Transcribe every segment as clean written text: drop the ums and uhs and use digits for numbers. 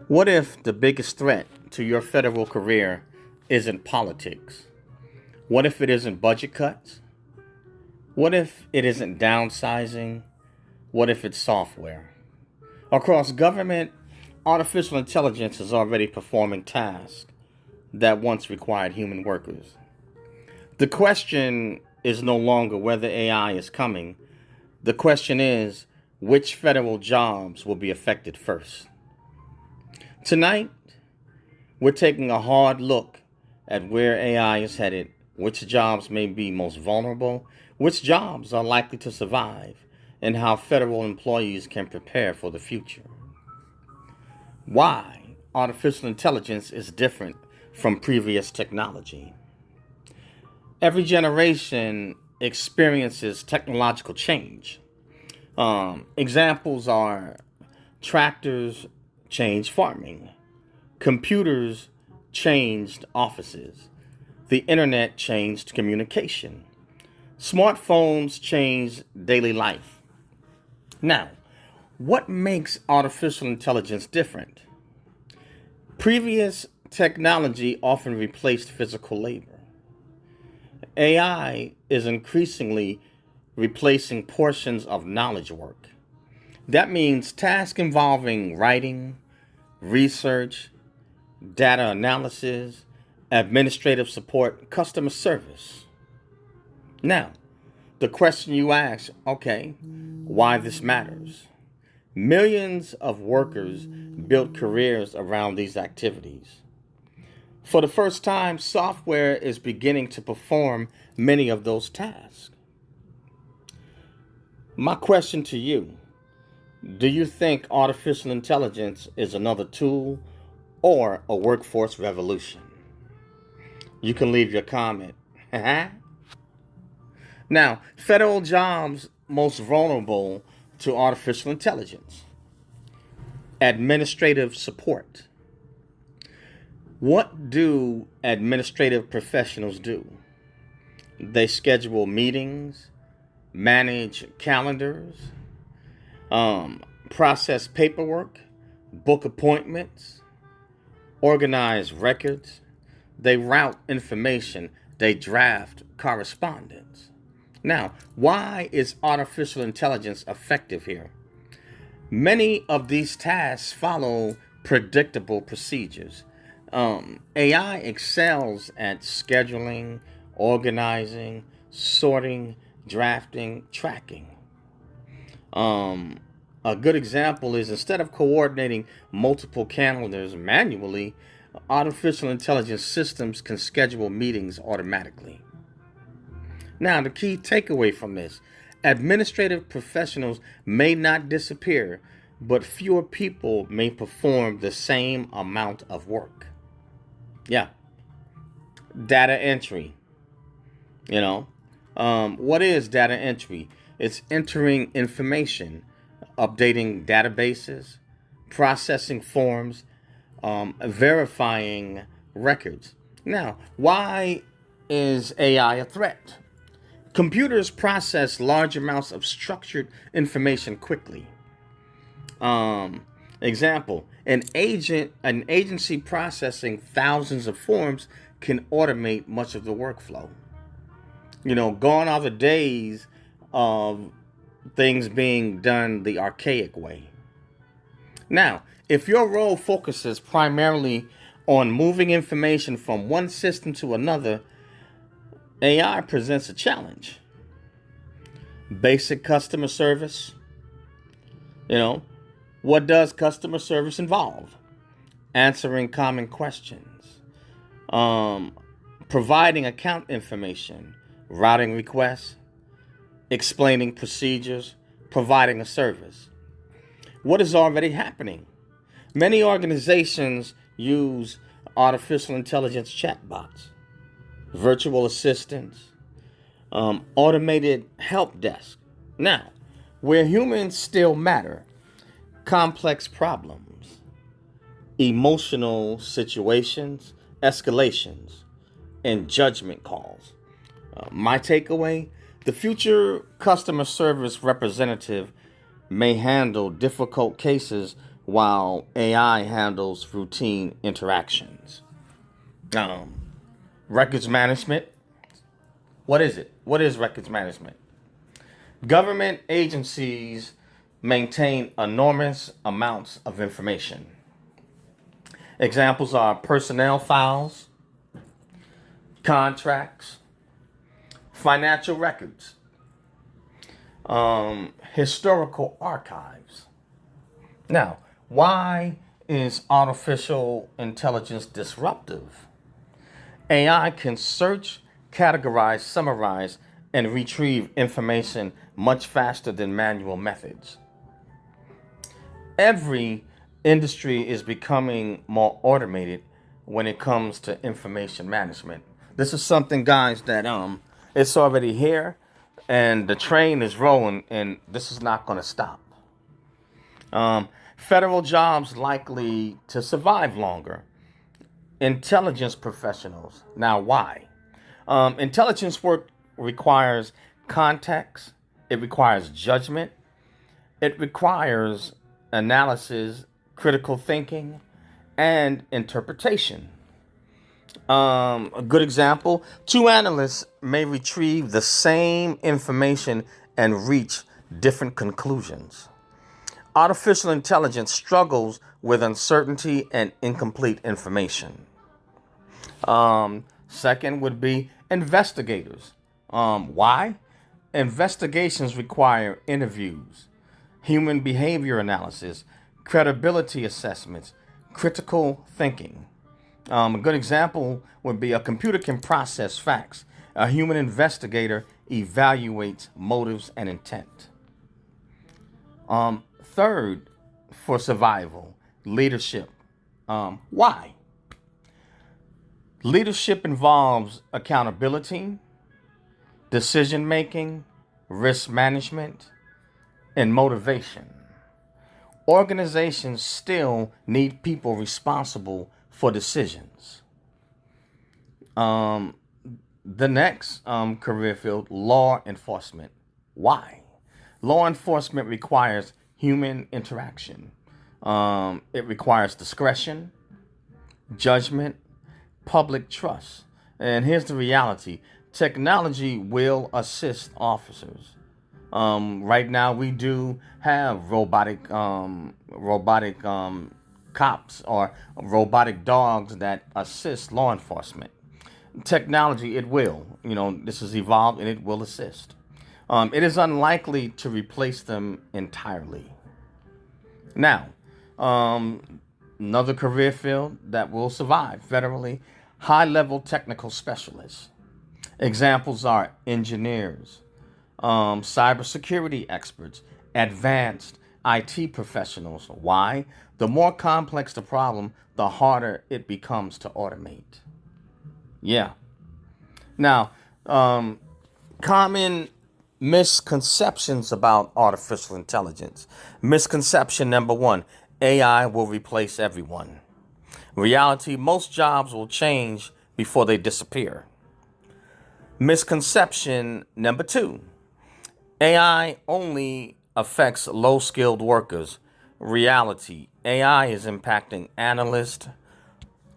What if the biggest threat to your federal career isn't politics? What if it isn't budget cuts? What if it isn't downsizing? What if it's software? Across government, artificial intelligence is already performing tasks that once required human workers. The question is no longer whether AI is coming. The question is which federal jobs will be affected first. Tonight, we're taking a hard look at where AI is headed, which jobs may be most vulnerable, which jobs are likely to survive, and how federal employees can prepare for the future. Why artificial intelligence is different from previous technology. Every generation experiences technological change. Examples are tractors changed farming, computers changed offices, the internet changed communication, smartphones changed daily life. Now, what makes artificial intelligence different? Previous technology often replaced physical labor. AI is increasingly replacing portions of knowledge work. That means tasks involving writing, research, data analysis, administrative support, customer service. Now, the question you ask, okay, why this matters? Millions of workers built careers around these activities. For the first time, software is beginning to perform many of those tasks. My question to you, do you think artificial intelligence is another tool or a workforce revolution? You can leave your comment. Now, federal jobs most vulnerable to artificial intelligence. Administrative support. What do administrative professionals do? They schedule meetings, manage calendars, process paperwork, book appointments, organize records. They route information. They draft correspondence. Now, why is artificial intelligence effective here? Many of these tasks follow predictable procedures. AI excels at scheduling, organizing, sorting, drafting, tracking. A good example is instead of coordinating multiple calendars manually, artificial intelligence systems can schedule meetings automatically. Now, the key takeaway from this, administrative professionals may not disappear, but fewer people may perform the same amount of work. Yeah. Data entry. What is data entry? It's entering information, updating databases, processing forms, verifying records. Now, why is AI a threat? Computers process large amounts of structured information quickly. Example, an agency processing thousands of forms can automate much of the workflow. Gone are the days of things being done the archaic way. Now, if your role focuses primarily on moving information from one system to another, AI presents a challenge. Basic customer service. What does customer service involve? Answering common questions, providing account information, routing requests, explaining procedures, providing a service. What is already happening? Many organizations use artificial intelligence chatbots, virtual assistants, automated help desk. Now, where humans still matter, complex problems, emotional situations, escalations, and judgment calls. My takeaway, the future customer service representative may handle difficult cases while AI handles routine interactions. Records management. What is it? What is records management? Government agencies maintain enormous amounts of information. Examples are personnel files, contracts, financial records, historical archives. Now, why is artificial intelligence disruptive? AI can search, categorize, summarize, and retrieve information much faster than manual methods. Every industry is becoming more automated when it comes to information management. This is something, guys, that it's already here, and the train is rolling, and this is not going to stop. Federal jobs likely to survive longer. Intelligence professionals. Now, why? Intelligence work requires context. It requires judgment. It requires analysis, critical thinking, and interpretation. A good example, two analysts may retrieve the same information and reach different conclusions. Artificial intelligence struggles with uncertainty and incomplete information. Second would be investigators. Why? Investigations require interviews, human behavior analysis, credibility assessments, critical thinking. A good example would be a computer can process facts. A human investigator evaluates motives and intent. Third, for survival, leadership. Why? Leadership involves accountability, decision making, risk management, and motivation. Organizations still need people responsible for decisions. The next career field, law enforcement. Why? Law enforcement requires human interaction. It requires discretion, judgment, public trust. And here's the reality. Technology will assist officers. Right now we do have robotic cops or robotic dogs that assist law enforcement. Technology, it will. This has evolved and it will assist. It is unlikely to replace them entirely. Now, another career field that will survive federally, high-level technical specialists. Examples are engineers, cybersecurity experts, advanced IT professionals. Why? The more complex the problem, the harder it becomes to automate. Yeah. Now, common misconceptions about artificial intelligence. Misconception number one, AI will replace everyone. Reality, most jobs will change before they disappear. Misconception number two, AI only affects low-skilled workers. Reality, AI is impacting analysts,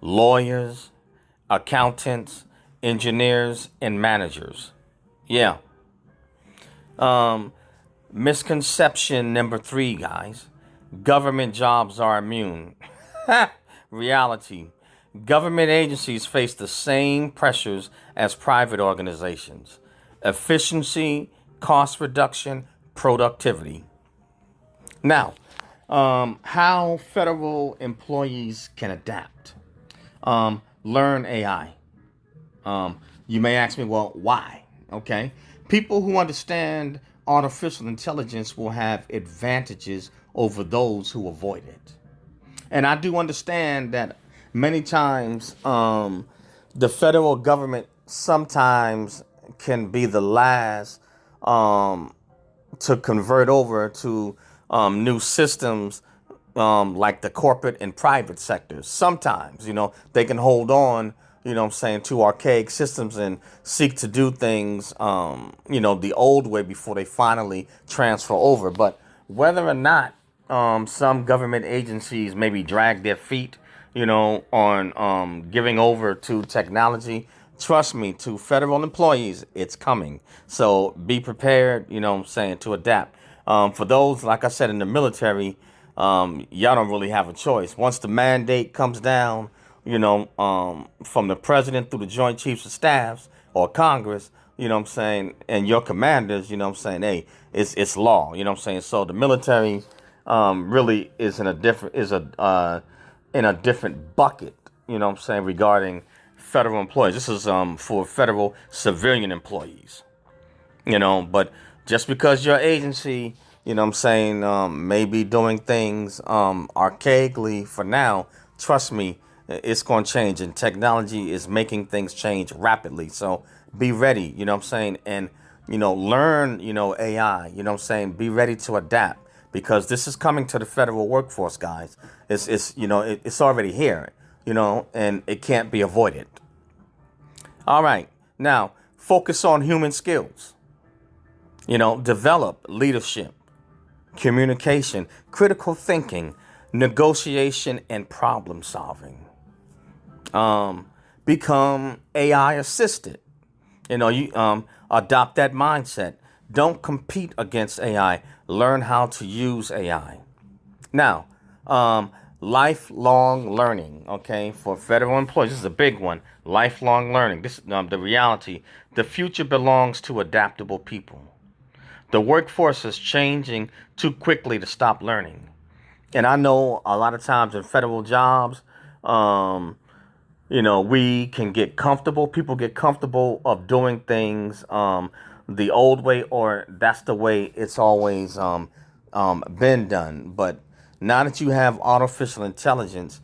lawyers, accountants, engineers, and managers. Yeah. Misconception number three, guys. Government jobs are immune. Reality. Government agencies face the same pressures as private organizations. Efficiency, cost reduction, productivity. Now, how federal employees can adapt. Learn AI. You may ask me, well, why? Okay. People who understand artificial intelligence will have advantages over those who avoid it. And I do understand that many times the federal government sometimes can be the last to convert over to new systems like the corporate and private sectors. Sometimes, they can hold on, to archaic systems and seek to do things, the old way before they finally transfer over. But whether or not some government agencies maybe drag their feet, on giving over to technology. Trust me, to federal employees, it's coming. So be prepared, to adapt. For those, like I said, in the military, y'all don't really have a choice. Once the mandate comes down, from the president through the Joint Chiefs of Staffs or Congress, and your commanders, hey, it's law, So the military really is in a different bucket, regarding federal employees. This is for federal civilian employees, but just because your agency, may be doing things archaically for now, trust me, it's going to change, and technology is making things change rapidly. So be ready, and learn, AI, be ready to adapt, because this is coming to the federal workforce, guys. It's already here, and it can't be avoided. All right, now focus on human skills. Develop leadership, communication, critical thinking, negotiation, and problem solving. Become AI assisted. You adopt that mindset. Don't compete against AI. Learn how to use AI. Now, lifelong learning. Okay, for federal employees, this is a big one. Lifelong learning. This is the reality. The future belongs to adaptable people. The workforce is changing too quickly to stop learning. And I know a lot of times in federal jobs, we can get comfortable. People get comfortable of doing things the old way, or that's the way it's always been done. But now that you have artificial intelligence,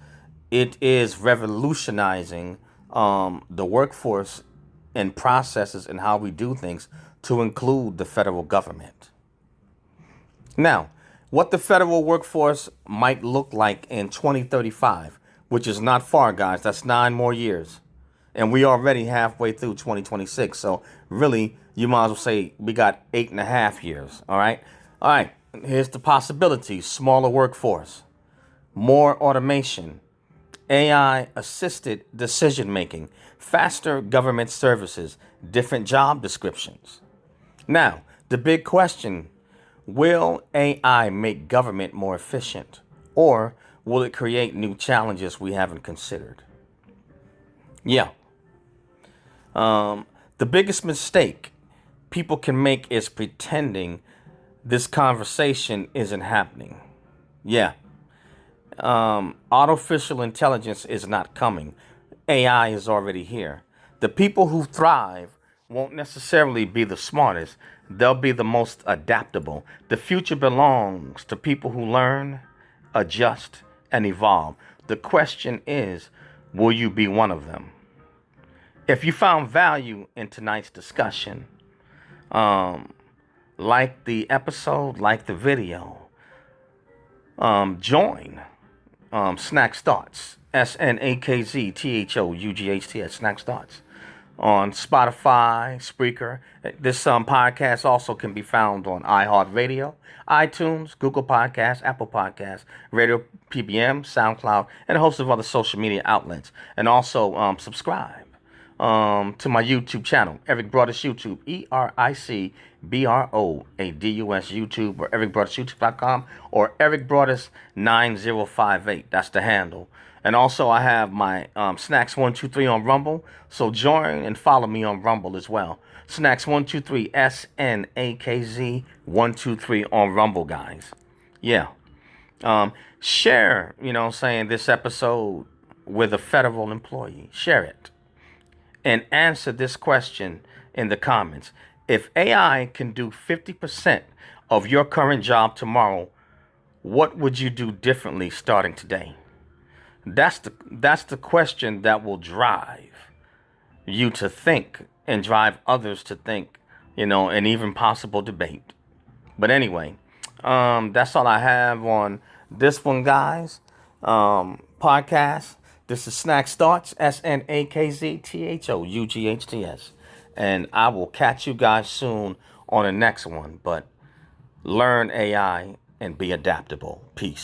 it is revolutionizing the workforce and processes and how we do things, to include the federal government. Now, what the federal workforce might look like in 2035, which is not far, guys. That's 9 more years. And we already halfway through 2026. So really, you might as well say we got 8.5 years. All right. All right. Here's the possibilities. Smaller workforce, more automation, AI assisted decision making, faster government services, different job descriptions. Now, the big question, will AI make government more efficient, or will it create new challenges we haven't considered? Yeah. The biggest mistake people can make is pretending this conversation isn't happening. Yeah. Artificial intelligence is not coming. AI is already here. The people who thrive won't necessarily be the smartest. They'll be the most adaptable. The future belongs to people who learn, adjust, and evolve. The question is, will you be one of them? If you found value in tonight's discussion, like the episode, like the video, join Snakz Thoughts, SNAKZTHOUGHTS, Snakz Thoughts, on Spotify, Spreaker. This podcast also can be found on iHeartRadio, iTunes, Google Podcasts, Apple Podcasts, Radio PBM, SoundCloud, and a host of other social media outlets. And also subscribe to my YouTube channel, Eric Broadus YouTube, EricBroadus YouTube, or ericbroadusyoutube.com, or ericbroadus9058. That's the handle. And also I have my Snakz123 on Rumble, so join and follow me on Rumble as well. Snakz123, SNAKZ123 on Rumble, guys. Yeah. Share, this episode with a federal employee. Share it. And answer this question in the comments. If AI can do 50% of your current job tomorrow, what would you do differently starting today? That's the question that will drive you to think and drive others to think, and even possible debate. But anyway, that's all I have on this one, guys. Podcast. This is Snakz Thoughts, SNAKZTHOUGHTS. And I will catch you guys soon on the next one. But learn AI and be adaptable. Peace.